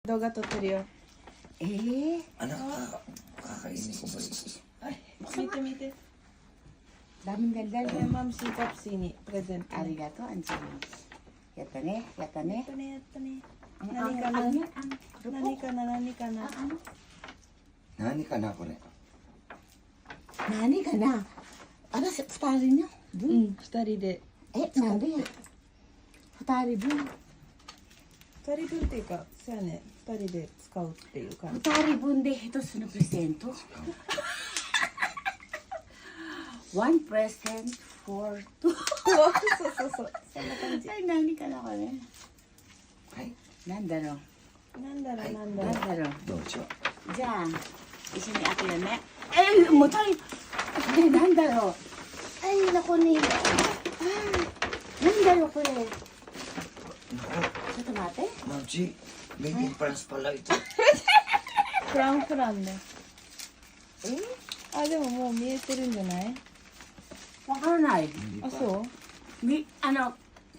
動画撮ってるよ。Anak ka, kakainin ko ba yun? Ay、見て見て。 Daming daldal. Ma'am, si Popsi ni present. Arigato, Anjali. Yatta ne, yatta ne. やったね、やったね。 Ang 何かな ano yan? Ang 何かな、何かな。 ano? Nani ka na ko rin. Nani ka na? Ano si futari niyo? うん、二人で。 Nandi ya? Futari bun. 二人分っていうか、そうやね。二人で使うっていう感じ。 Futari bun de hitos no presento. One present for two. そうそうそう。そんな感じ。 Ay, nani ka na ko rin. Ay, Nandaro. なんだろう、なんだろう。 Nandaro. どうしよ Diyan. Isa ni Ate Lame. Ay, umutay. Ay, nandaro. Ay, naku ni. Ah, nandaro ko eh. Sa tomate? u. Ma'am Chi, baby France pala ito. フランフランね。あ、でももう見えてるんじゃない？ Wakaranay. Hindi あ、 pa. そ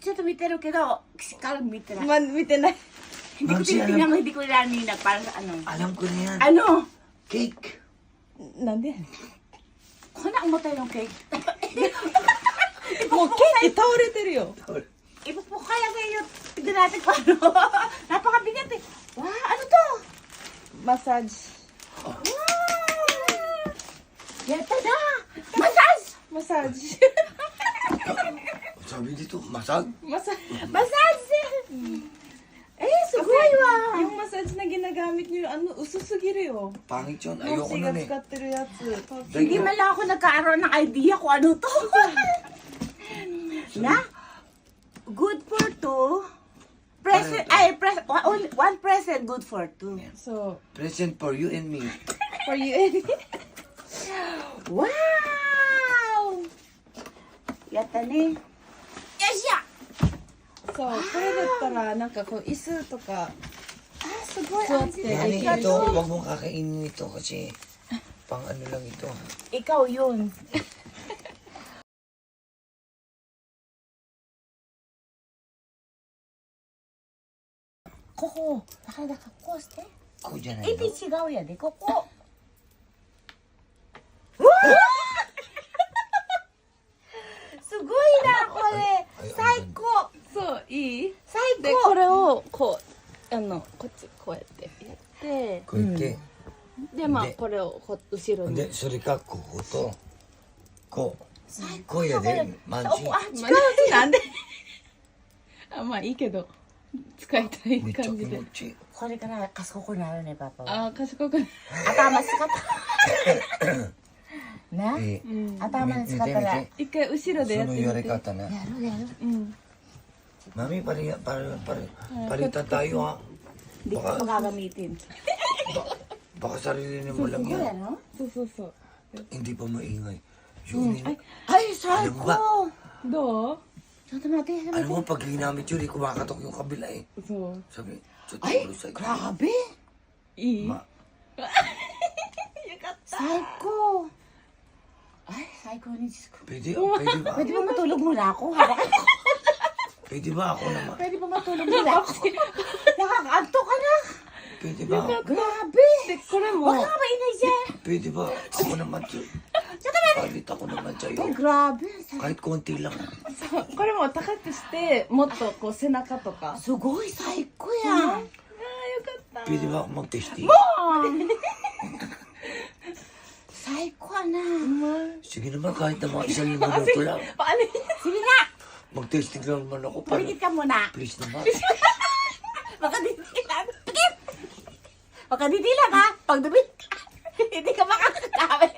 ちょっと見てるけど、kalang 見てなう？い。ま、見てない。 Hindi ko tinitingnan mo, hindi ko narinig. Parang ano. Alam ko na yan. Ano? Cake. なんで？ Kung naumutay yung cake. もうケーキ倒れてるよ。 Ipo po kaya kayo. Tignan natin kung ano. Napakabigat eh. Wow, ano to? マッサージ。 Wow! Yata na! Massage! マッサージ。 Sabi dito, masag. マッサージ。 Massage! Sugoi wa! Yung massage na ginagamit niyo, ano, uso sige yo. Pangit yun. Ayoko Popsi naが eh. 使ってるやつ。Hindi man lang ako nagkaroon ng idea kung ano to. Na? Good for two. Present, one present good for two. So, Present for you and me. for you and Wow! Yata ni. Yasha! So, これだったら、なんかこう、椅子とか Sugoi 座ってで Yani きる。 ito, huwag mong kakainin ito kasi pang ano lang ito. Ikaw yun. Koko, nakada ka ko ste? Ako dyan ay Hindi no. sigaw yan, di koko. Sugoi na ako eh. Psycho. そう、いい？で、Psycho. これを、こう、こっち、こうやってやって、 Ko hindi. で、まあ、 Hindi. これを後ろに。 Hindi, sorry ka, kuko to. Ko. Kuya din, manchi. まあなんであ、まあいいけど、使いたいめっちゃ感じで。気持ちいい。これから賢くなるね、パパは。あ、賢くない。頭使った。な、Eh, 頭使ったら。や 見て一回後ろでやってみ Sino て。 yari ka na? るやる。うん。 Mami, palitan tayo ha. Hindi ko magagamitin. Baka sarili mo lang Sugoi yan. ano? そうそうそう。 Hindi pa maingay. Yun, Ay, Alam mo ba? psycho. どう？ ちょっと待って、alam mo, pag ginamit yun, kumakatok yung kabila eh. そう。 Sabi, sa Ay, tulo sa grabe. いい？ Ma, Psycho. Ay, psycho ni Diyos ko. pwede ba? Pwede ba matulog muna ako? Hawakan ko. Pwede ba ako naman? Pwede ba matulog muna ako? Nakakaanto ka na. Pwede ba? Grabe. で、これ Huwag も ka nga mainay dyan. Pwede ba? Ako naman sa'yo. Palit ako naman sa'yo. Ay, grabe. Kahit konti lang. そうこれも高くしてもっとこう背中とか。 Sugoi, psycho ああ、yan. よかった。 Pwede ba ako mag-testing? Psycho na. Sige naman, kahit na mga 1 minuto lang. Paano yun? Sige na. Mag-testing lang naman ako. Para, Pumikit ka muna. please naman. Baka ditilan. Pikit. Baka ditilan ha. Pag dumit ka, hindi ka makakakawin.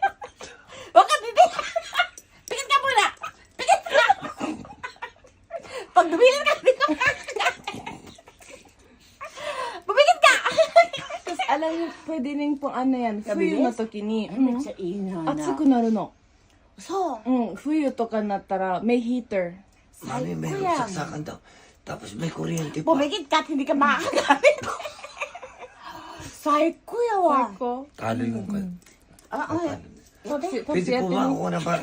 Baka ditilan. Pikit ka muna. Pikit ka. Pag dumilan ka, hindi ka makakakawin. Bumikit ka. Tapos alam niyo, pwede rin pong ano yan,冬の時に、めっちゃいいな。熱くなるの。そう。うん、冬とかになったら、may heater。 Mami, meron yan. saksakan daw. Tapos may kuryente pa. Bumikit ka at hindi ka makakagamit. Psycho yawa. 最高。 Talo yung ka. Ah, ay. Popsi, Pwede Popsi, po ba ako naman?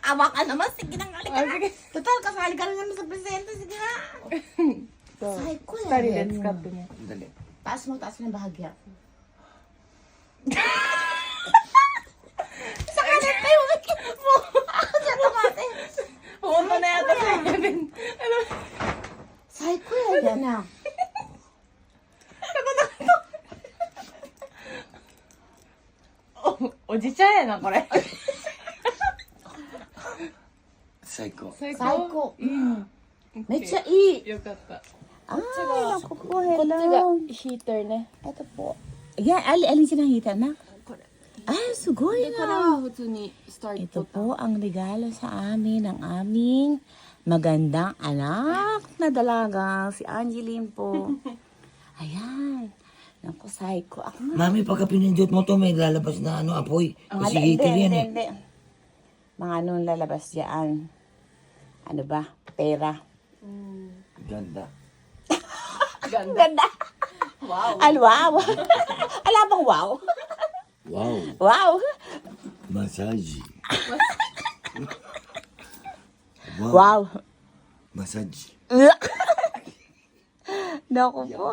Awa ka naman. Sige na, halika Ah, na. sige. Total, kasali ka na naman sa presente. Sige na. So, Psycho 二やね。人で使ってね。 Dali. Taas mo ng bahagya. Sa kanan tayo. Sa tomate. Pumunta na yata sa Kevin. Ano? Psycho yan na. Oじちゃんやな、これ。最高。最最高。うん。めっちゃいい。よかった。 Ay, naku po, こっち hello. がヒーターね。 Ito po. Yan, alin siya nakita na? Ay, sugoy これは na. 普通にスター Ito po ang regalo sa amin ng aming magandang anak na dalaga, si Angeline po. Ayan. Naku, psycho. Ako nga. Mami, pagka pinindot mo to, may lalabas na ano, apoy. Kasi heater yan eh. Hindi. Mga anong lalabas dyan? Ano ba? Pera. Ganda. Ganda. Wow. Wow. Ala bang wow? Wow. Wow. Massage. Wow. Massage. Naku po.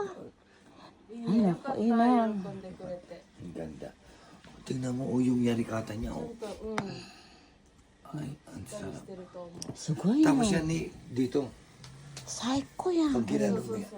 Ay, naku, ina. Ang ganda. Tingnan mo, oh, yung yarikata niya, oh. Ay, ang sarap. Sugoy Tapos na. yan dito. Psycho yan. Pag ginanong niya.